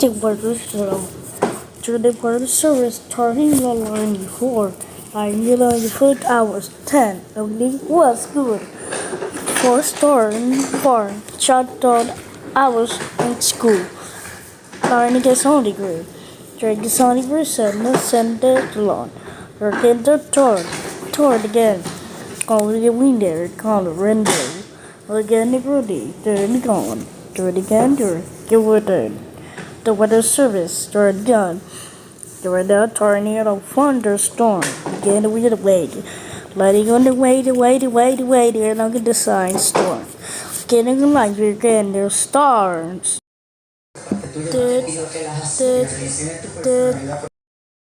weather system. To the weather service starting the line before. I knew the food hours 10 only was good. For storm for shutdown hours in school. 9 gets on degree. Drink the sunny percent no send it alone. Again the torn again. Call the window, call the window. Again the brody, turn gone. Turn again, give it in. The weather service, turn gun. The weather tornado thunderstorm. Again we wait. Letting on the way, and I'll get the sign storm. Getting the light again, there's stars. Did